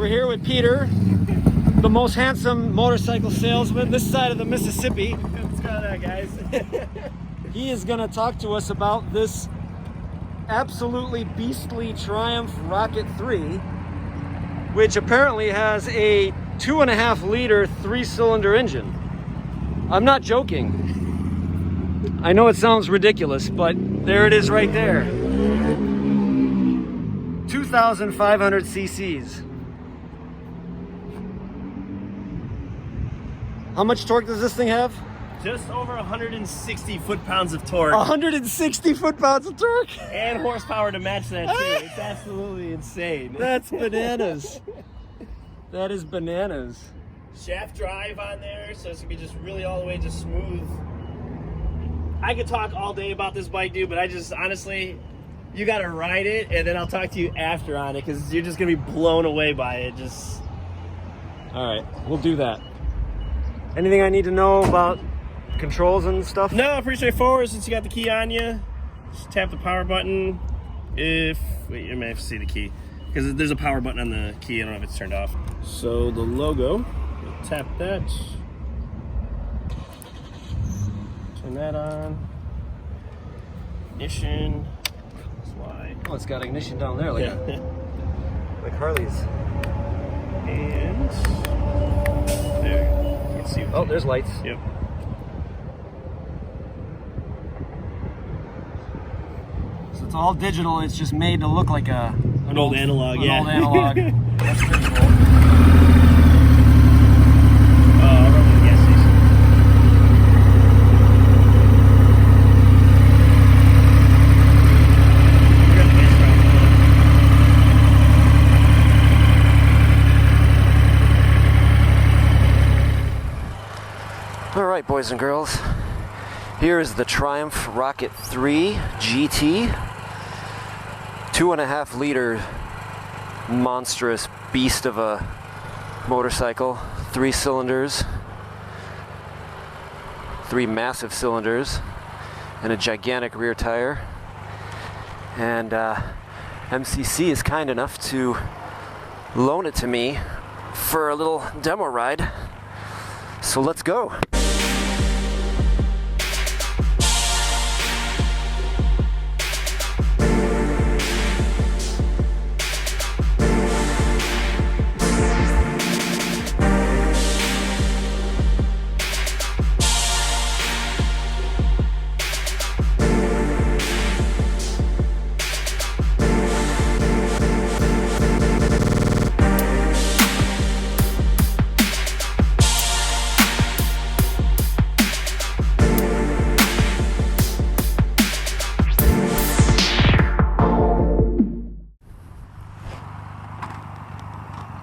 We're here with Peter, the most handsome motorcycle salesman this side of the Mississippi. What's going on, guys? He is going to talk to us about this absolutely beastly Triumph Rocket 3, which apparently has a 2.5 liter 3-cylinder engine. I'm not joking. I know it sounds ridiculous, but there it is right there. 2,500 cc's. How much torque does this thing have? Just over 160 foot-pounds of torque. 160 foot-pounds of torque? And horsepower to match that, too. It's absolutely insane. That's bananas. That is bananas. Shaft drive on there, so it's going to be just really all the way just smooth. I could talk all day about this bike, dude, but I just, honestly, you got to ride it, and then I'll talk to you after on it, because you're just going to be blown away by it. Just. All right, we'll do that. Anything I need to know about controls and stuff? No, pretty straightforward. Since you got the key on you, just tap the power button. Wait, you may have to see the key, because there's a power button on the key. I don't know if it's turned off. So the logo, tap that. Turn that on. Ignition. Slide. Oh, it's got ignition down there, like, Yeah. like Harley's. And there. You can see. Oh, there's lights. Yep. So it's all digital. It's just made to look like An old analog, an yeah. old analog. That's pretty cool. I'll run to the gas station. We're at the gas station. All right, boys and girls. Here is the Triumph Rocket 3 GT. 2.5 liter monstrous beast of a motorcycle. 3 cylinders. 3 massive cylinders. And a gigantic rear tire. And MCC is kind enough to loan it to me for a little demo ride. So let's go.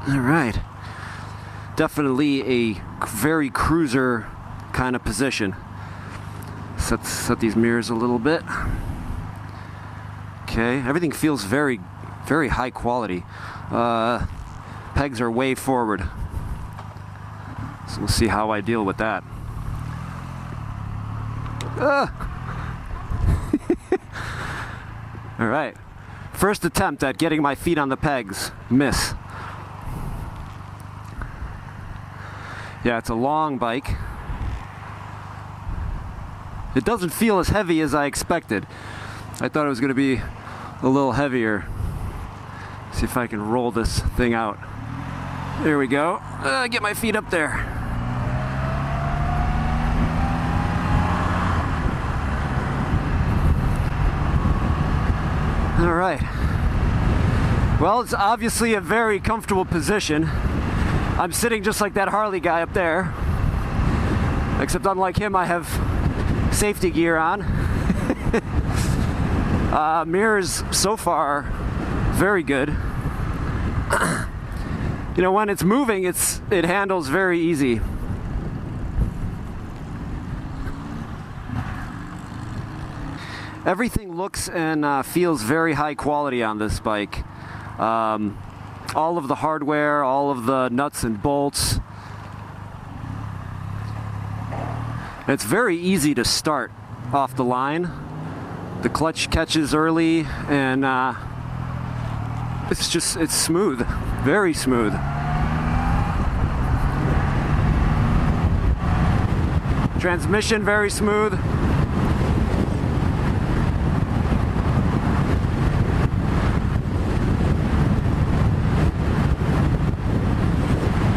All right, definitely a very cruiser kind of position. Set these mirrors a little bit. Okay, everything feels very, very high quality. Pegs are way forward, so we'll see how I deal with that. All right, first attempt at getting my feet on the pegs, miss. Yeah, it's a long bike. It doesn't feel as heavy as I expected. I thought it was going to be a little heavier. See if I can roll this thing out. There we go. Get my feet up there. All right. Well, it's obviously a very comfortable position. I'm sitting just like that Harley guy up there, except unlike him, I have safety gear on. Mirrors so far, very good. You know, when it's moving, it handles very easy. Everything looks and feels very high quality on this bike. All of the hardware, all of the nuts and bolts. It's very easy to start off the line. The clutch catches early and It's smooth, very smooth. Transmission, very smooth.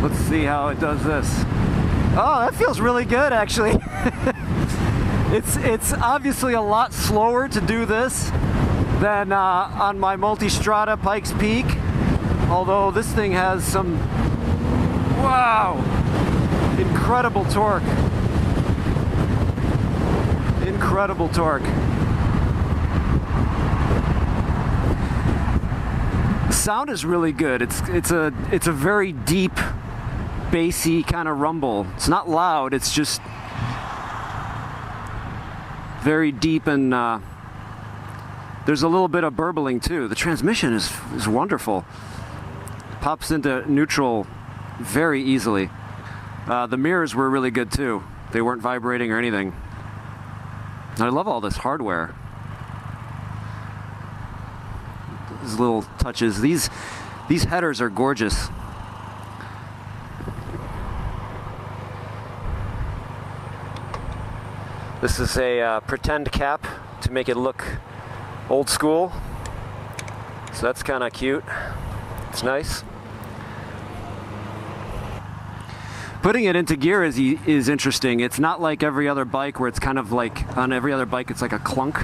Let's see how it does this. Oh, that feels really good, actually. It's obviously a lot slower to do this than on my Multistrada Pikes Peak, although this thing has some, wow, incredible torque. Incredible torque. The sound is really good. It's a very deep, bassy kind of rumble. It's not loud. It's just very deep, and there's a little bit of burbling too. The transmission is wonderful. It pops into neutral very easily. The mirrors were really good too. They weren't vibrating or anything. I love all this hardware. These little touches. These headers are gorgeous. This is a pretend cap to make it look old school. So that's kind of cute. It's nice. Putting it into gear is interesting. It's not like every other bike where it's kind of like, on every other bike it's like a clunk.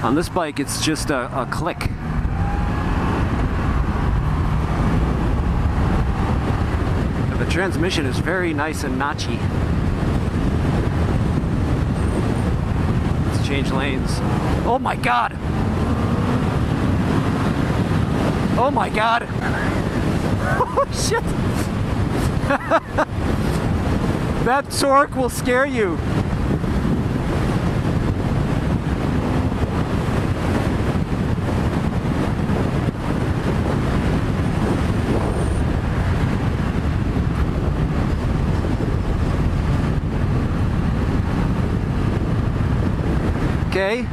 On this bike it's just a click. And the transmission is very nice and notchy. Let's change lanes. Oh my god! Oh my god! Oh shit! That torque will scare you. Okay,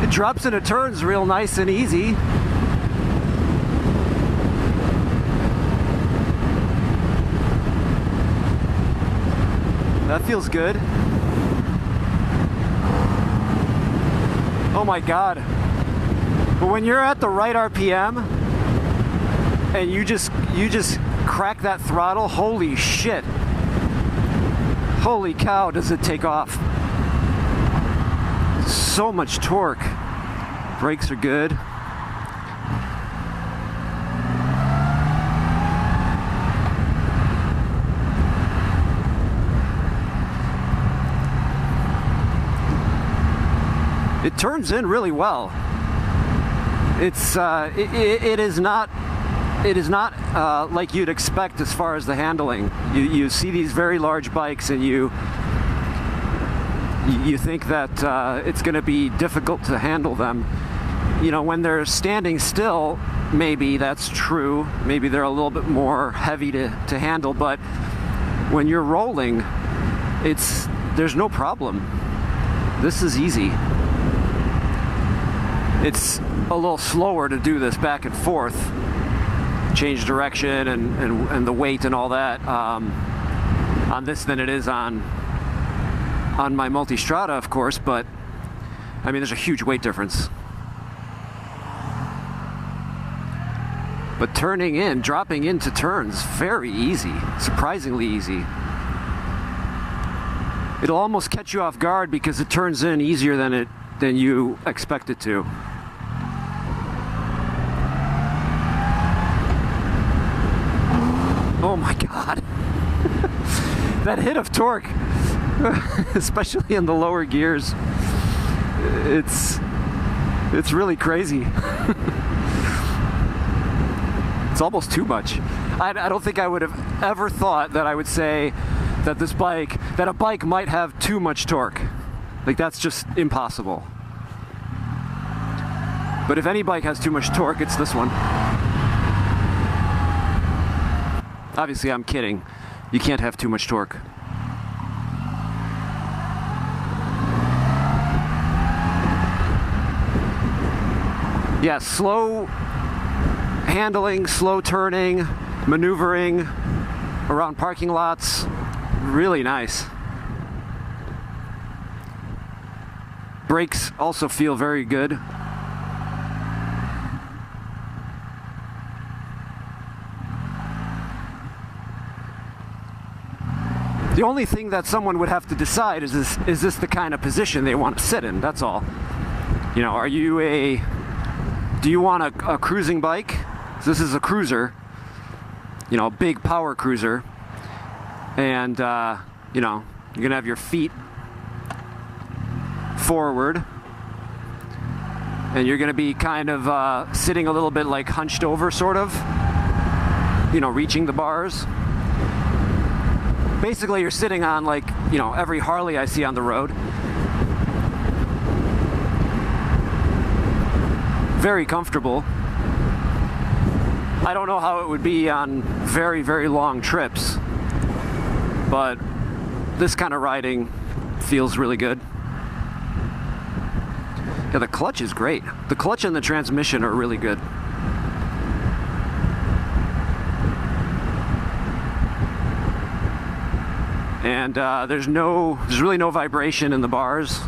it drops into turns real nice and easy. That feels good. Oh my god. But when you're at the right RPM and you just crack that throttle, holy shit. Holy cow, does it take off. So much torque. Brakes are good. It turns in really well. It's it is not like you'd expect as far as the handling. You see these very large bikes and you think that it's going to be difficult to handle them. You know, when they're standing still, maybe that's true. Maybe they're a little bit more heavy to handle, but when you're rolling, there's no problem. This is easy. It's a little slower to do this back and forth, change direction and the weight and all that on this than it is on my Multistrada, of course, but I mean, there's a huge weight difference. But dropping into turns, very easy, surprisingly easy. It'll almost catch you off guard because it turns in easier than you expect it to. Oh my god. That hit of torque, especially in the lower gears, it's really crazy. It's almost too much. I don't think I would have ever thought that I would say that a bike might have too much torque. Like, that's just impossible. But if any bike has too much torque, it's this one. Obviously, I'm kidding. You can't have too much torque. Yeah, slow handling, slow turning, maneuvering around parking lots. Really nice. Brakes also feel very good. The only thing that someone would have to decide is this the kind of position they want to sit in? That's all. You know, do you want a cruising bike? This is a cruiser, you know, a big power cruiser. And, you know, you're gonna have your feet forward. And you're gonna be kind of sitting a little bit like hunched over, sort of. You know, reaching the bars. Basically, you're sitting on, like, you know, every Harley I see on the road. Very comfortable. I don't know how it would be on very, very long trips, but this kind of riding feels really good. Yeah, the clutch is great. The clutch and the transmission are really good. And there's really no vibration in the bars.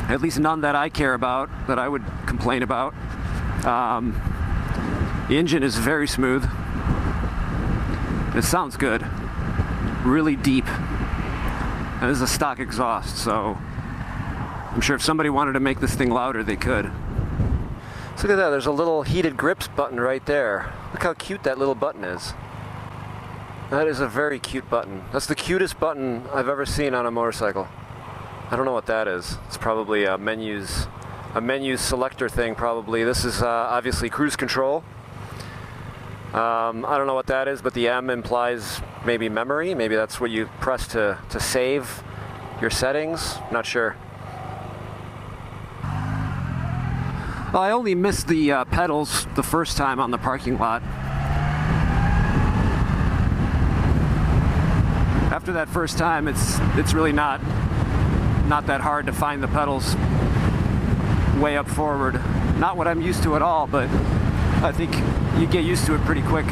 At least none that I care about, that I would complain about. The engine is very smooth. It sounds good. Really deep. And this is a stock exhaust, so I'm sure if somebody wanted to make this thing louder, they could. So look at that, there's a little heated grips button right there. Look how cute that little button is. That is a very cute button. That's the cutest button I've ever seen on a motorcycle. I don't know what that is. It's probably a menus selector thing, probably. This is obviously cruise control. I don't know what that is, but the M implies maybe memory. Maybe that's what you press to save your settings. Not sure. Well, I only missed the pedals the first time on the parking lot. After that first time, it's really not that hard to find the pedals way up forward. Not what I'm used to at all, but I think you get used to it pretty quick.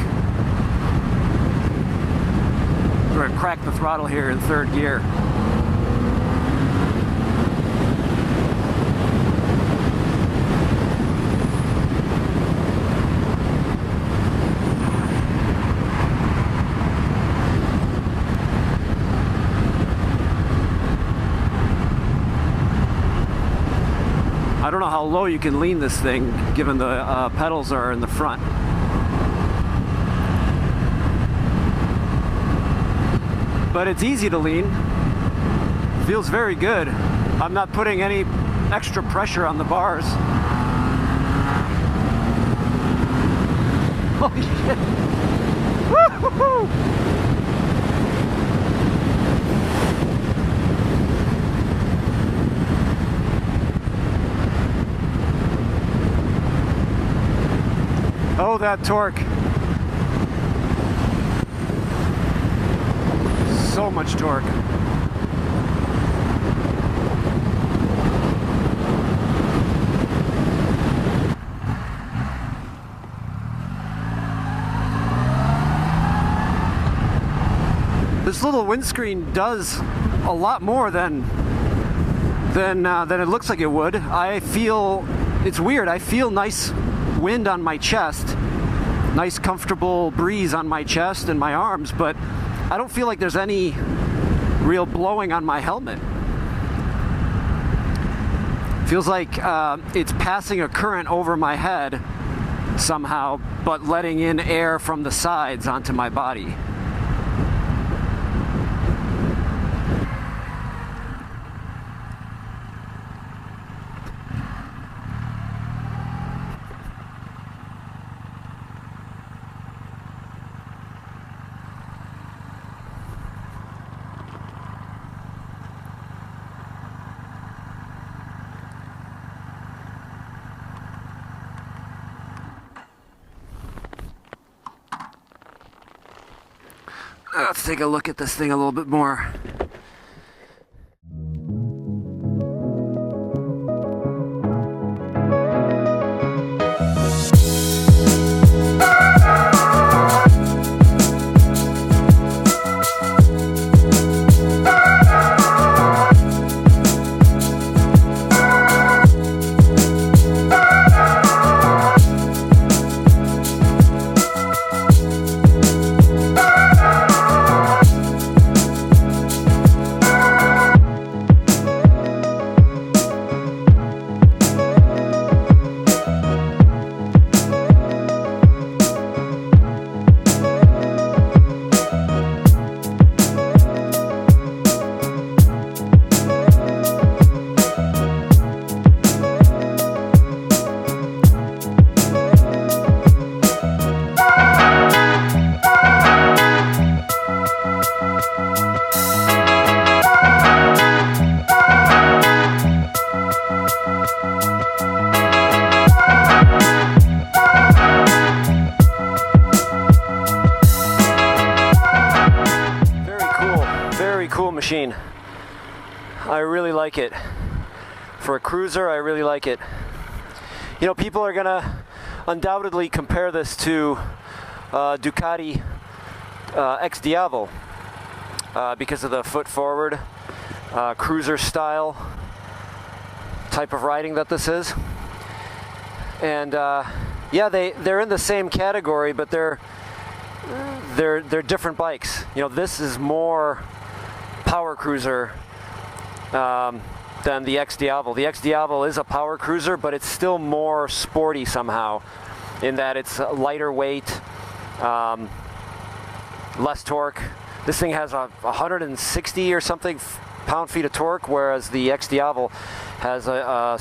We're gonna crack the throttle here in third gear. I don't know how low you can lean this thing, given the pedals are in the front. But it's easy to lean. Feels very good. I'm not putting any extra pressure on the bars. Holy shit! Woo-hoo-hoo! Oh, that torque. So much torque. This little windscreen does a lot more than it looks like it would. I feel, it's weird, I feel nice wind on my chest, nice comfortable breeze on my chest and my arms, but I don't feel like there's any real blowing on my helmet. Feels like it's passing a current over my head somehow, but letting in air from the sides onto my body. Let's take a look at this thing a little bit more. I really like it. For a cruiser, I really like it. You know, people are gonna undoubtedly compare this to Ducati XDiavel because of the foot forward cruiser style type of riding that this is. And yeah, they're in the same category, but they're different bikes. You know, this is more power cruiser than the XDiavel. The XDiavel is a power cruiser, but it's still more sporty somehow, in that it's lighter weight, less torque. This thing has 160 or something pound-feet of torque, whereas the XDiavel has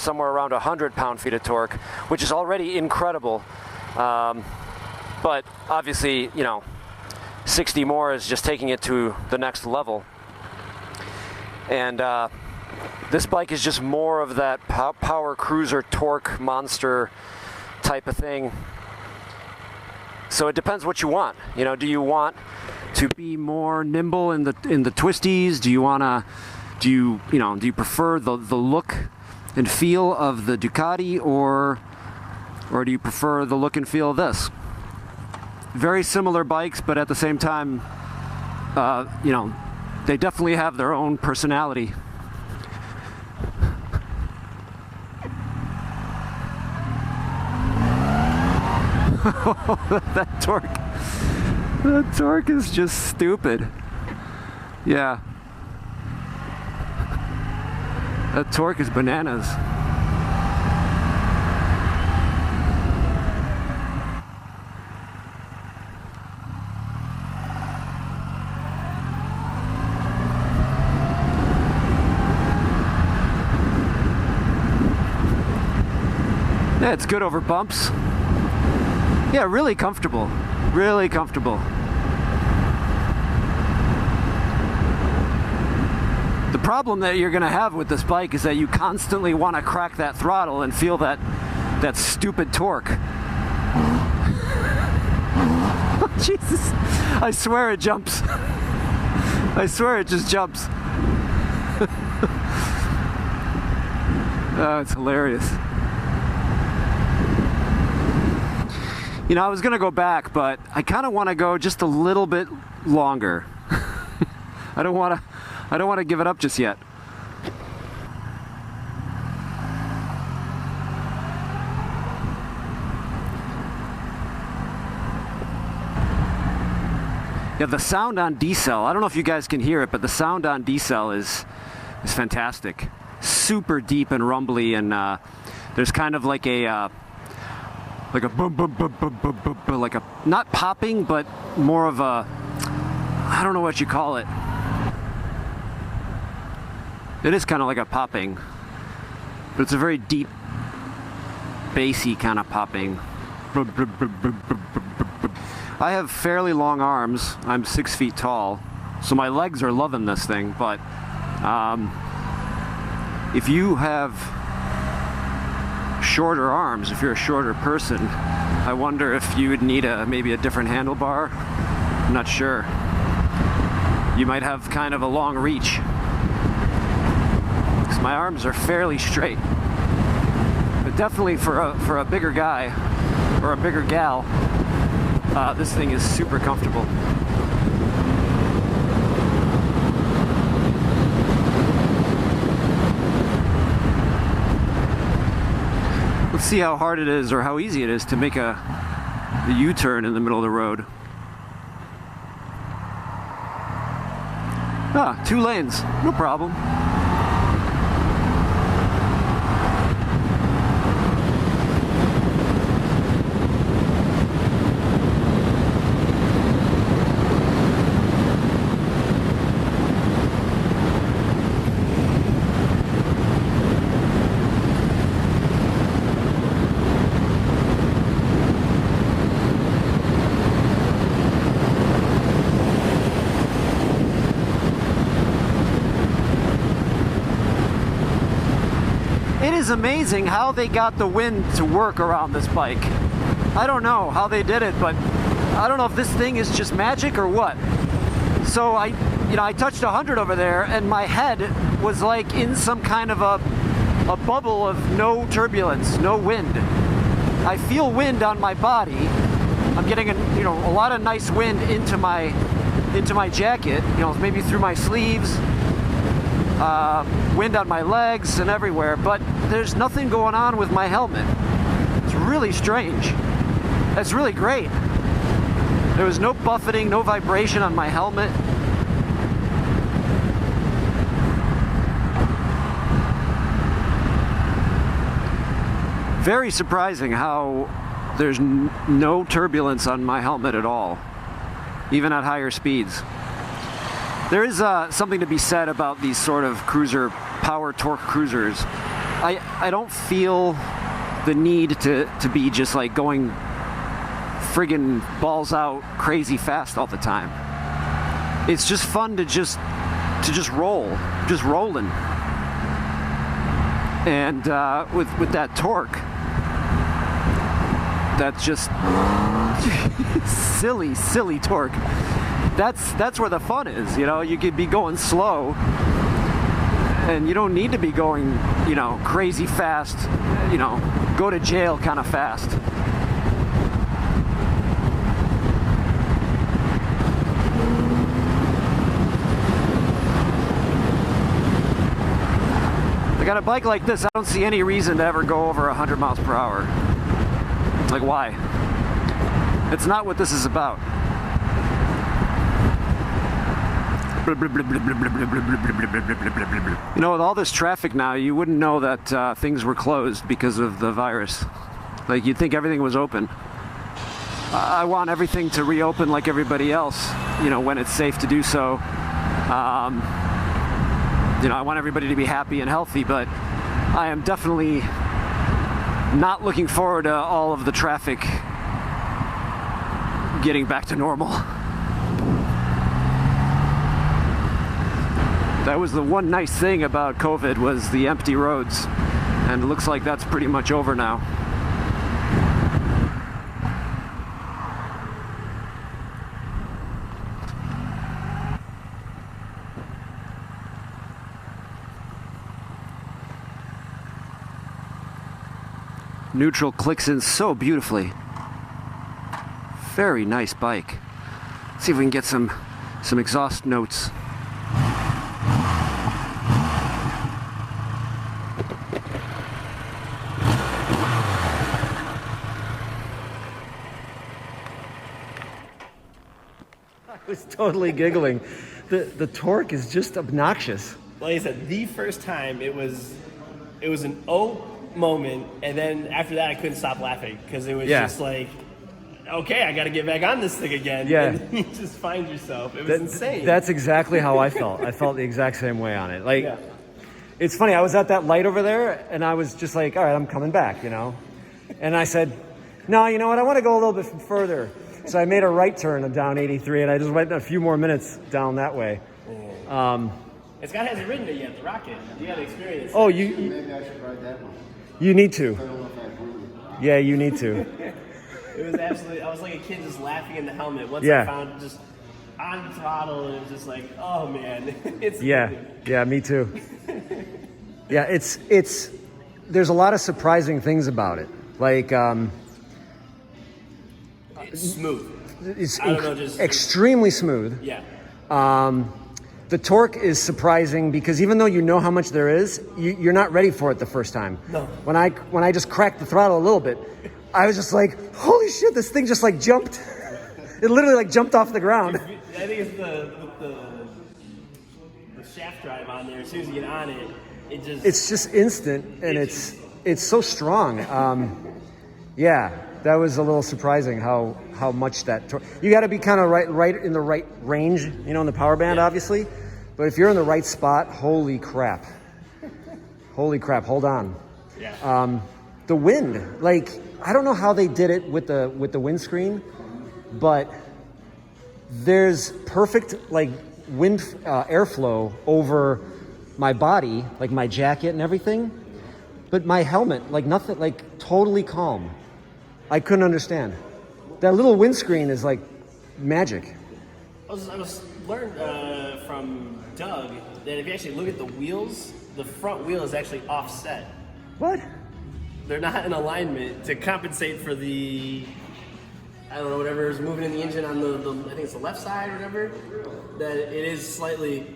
somewhere around 100 pound-feet of torque, which is already incredible. But obviously, you know, 60 more is just taking it to the next level. And this bike is just more of that power cruiser torque monster type of thing. So it depends what you want. You know, do you want to be more nimble in the twisties? Do you wanna do you prefer the look and feel of the Ducati, or do you prefer the look and feel of this? Very similar bikes, but at the same time, you know, they definitely have their own personality. That torque is just stupid. Yeah. That torque is bananas. Yeah, it's good over bumps. Yeah, really comfortable. Really comfortable. The problem that you're gonna have with this bike is that you constantly want to crack that throttle and feel that stupid torque. Jesus, I swear it jumps. I swear it just jumps. Oh, it's hilarious. You know, I was gonna go back, but I kind of want to go just a little bit longer. I don't want to give it up just yet. Yeah, the sound on decel, I don't know if you guys can hear it, but the sound on decel is fantastic. Super deep and rumbly, and there's kind of like a boom, boom, boom, boom, boom, boom, boom, like a, not popping, but more of a, I don't know what you call it. It is kind of like a popping, but it's a very deep, bassy kind of popping. I have fairly long arms. I'm 6 feet tall, so my legs are loving this thing, but if you have shorter arms, if you're a shorter person, I wonder if you would need maybe a different handlebar. I'm not sure. You might have kind of a long reach, because my arms are fairly straight. But definitely for a bigger guy or a bigger gal, this thing is super comfortable. Let's see how hard it is, or how easy it is to make a U-turn in the middle of the road. Ah, 2 lanes, no problem. It is amazing how they got the wind to work around this bike. I don't know how they did it, but I don't know if this thing is just magic or what. So you know, I touched 100 over there, and my head was like in some kind of a bubble of no turbulence, no wind. I feel wind on my body. I'm getting a lot of nice wind into my jacket, you know, maybe through my sleeves, wind on my legs and everywhere, but there's nothing going on with my helmet. It's really strange. That's really great. There was no buffeting, no vibration on my helmet. Very surprising how there's no turbulence on my helmet at all, even at higher speeds. There is something to be said about these sort of cruiser, power torque cruisers. I don't feel the need to be just like going friggin' balls out crazy fast all the time. It's just fun to just roll, just rolling. And with that torque, that's just silly torque. That's where the fun is, you know. You could be going slow, and you don't need to be going, you know, crazy fast, you know, go to jail kind of fast. I got a bike like this, I don't see any reason to ever go over 100 miles per hour. Like, why? It's not what this is about. You know, with all this traffic now, you wouldn't know that things were closed because of the virus. Like, you'd think everything was open. I want everything to reopen like everybody else, you know, when it's safe to do so. You know, I want everybody to be happy and healthy, but I am definitely not looking forward to all of the traffic getting back to normal. That was the one nice thing about COVID, was the empty roads, and it looks like that's pretty much over now. Neutral clicks in so beautifully. Very nice bike. Let's see if we can get some exhaust notes. I was totally giggling. The torque is just obnoxious. Like I said, the first time it was an oh moment, and then after that I couldn't stop laughing because it was just like, okay, I got to get back on this thing again. Yeah. And you just find yourself. It was insane. That's exactly how I felt. I felt the exact same way on it. Like, It's funny. I was at that light over there, and I was just like, all right, I'm coming back, you know. And I said, no, you know what? I want to go a little bit further. So I made a right turn down 83, and I just went a few more minutes down that way. This guy hasn't ridden it yet, the Rocket. You got to experience it. Oh, Maybe I should ride that one. You need to. I don't know if I agree with it. Yeah, you need to. It was absolutely, I was like a kid just laughing in the helmet. Once I found just on throttle, and it was just like, oh man. It's yeah, me too. Yeah, it's there's a lot of surprising things about it. Like, it's smooth. It's just extremely smooth. Yeah. The torque is surprising because even though you know how much there is, you're not ready for it the first time. No. When I just cracked the throttle a little bit, I was just like, holy shit, this thing just like jumped. It literally like jumped off the ground. I think it's the shaft drive on there. As soon as you get on it, it's just instant, and it's so strong. Yeah, that was a little surprising how much that torque. You got to be kind of right in the right range, you know, in the power band, obviously. But if you're in the right spot, holy crap, hold on. Yeah. The wind, like, I don't know how they did it with the windscreen, but there's perfect like wind airflow over my body, like my jacket and everything, but my helmet, like nothing, like totally calm. I couldn't understand. That little windscreen is like magic. I was learned from Doug that if you actually look at the wheels, the front wheel is actually offset. What? They're not in alignment to compensate for the, I don't know, whatever is moving in the engine on the I think it's the left side or whatever. That it is slightly,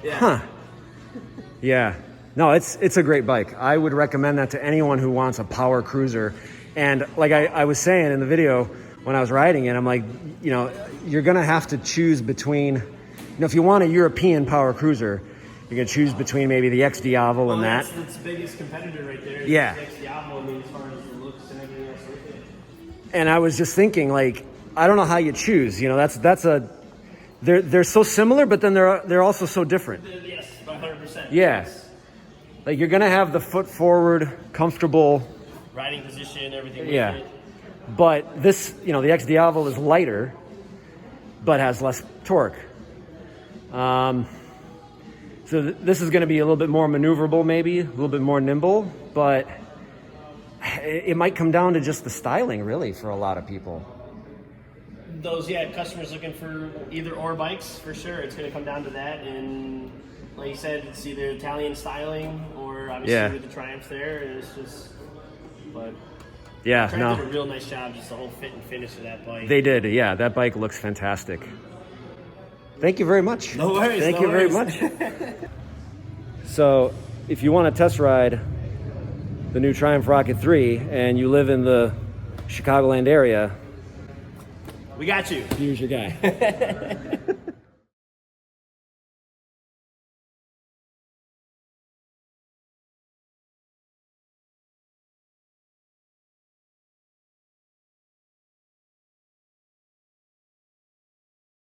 yeah. Huh. Yeah. No, it's a great bike. I would recommend that to anyone who wants a power cruiser. And like I was saying in the video when I was riding it, I'm like, you know, you're gonna have to choose between, you know, if you want a European power cruiser, you're gonna choose between maybe the XDiavel and that. That's the biggest competitor right there. Yeah. The XDiavel, I mean, as far as the looks and everything else with it. And I was just thinking, like, I don't know how you choose. You know, they're so similar, but then they're also so different. Yes, 100%. Yeah. Yes. Like you're gonna have the foot forward, comfortable. Riding position, everything. Yeah. With it. But this, you know, the XDiavel is lighter, but has less torque. So this is going to be a little bit more maneuverable, maybe a little bit more nimble, but it might come down to just the styling, really, for a lot of people. Those, yeah, customers looking for either or bikes, for sure. It's going to come down to that. And like you said, it's either Italian styling or obviously with the Triumphs there. And it's just, but yeah, Triumph no. did a real nice job, just the whole fit and finish of that bike. They did, yeah. That bike looks fantastic. Thank you very much. No worries. Thank you very much. So, if you want to test ride the new Triumph Rocket 3 and you live in the Chicagoland area, We got you. here's your guy.